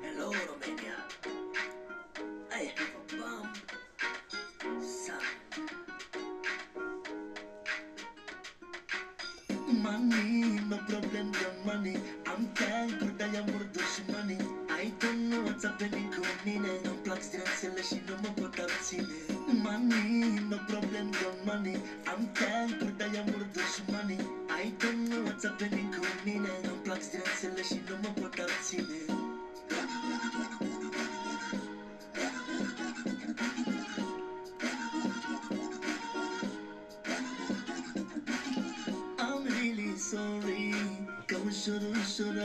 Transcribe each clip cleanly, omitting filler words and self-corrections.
Hello, Romania. I have a bomb. Son. Money, no problem, the money. I'm thankful that I'm worth money. I don't know what's happening cu mine. Îmi plac stresele și nu mă pot abține. Money, no problem, the money. I'm thankful that I'm worth money. I don't know what's happening cu mine. Îmi plac stresele și nu mă pot abține. I'm really sorry că ușor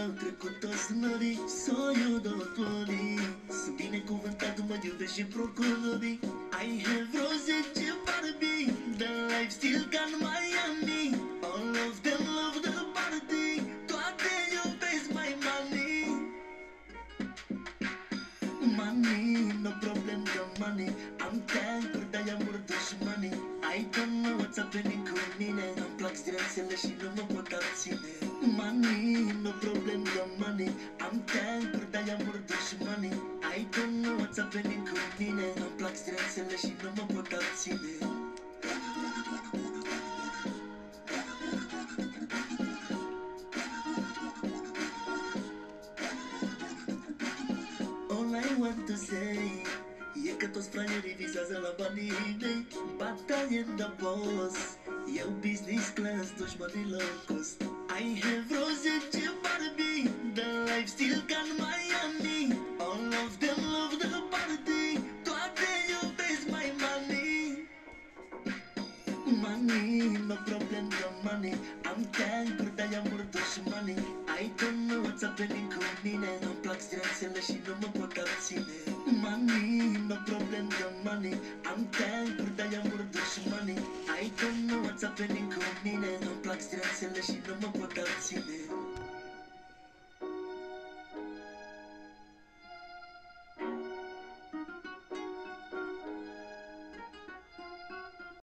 au trecut toți norii. So you don't worry. Sunt binecuvântat, mă iubești și procurorii. I have rose ce Barbie. The life still can Miami. All of them love the party. Toate iubesc my money. Money, no problem, the money. I'm thankful that I'm worth money. I don't know what's happening cu mine. Îmi plac stresele și nu mă pot abține. Money, no problem, the money. I'm thankful that I'm worth money. I don't know what's happening cu mine. Îmi plac stresele și nu mă pot abține. All I want to say e că toți fraierii vizează la banii mei. But I am the boss. Eu business class, dușmanii low cost. I have rose ce Barbie. The life still can Miami. All of them love the party. Toate iubesc my money. Money, no problem, the money. I'm thankful that I'm worth money. I don't know what's happening cu mine. Îmi plac stresele și nu mă pot abține. Money, no problem, the money. I'm thankful that I'm worth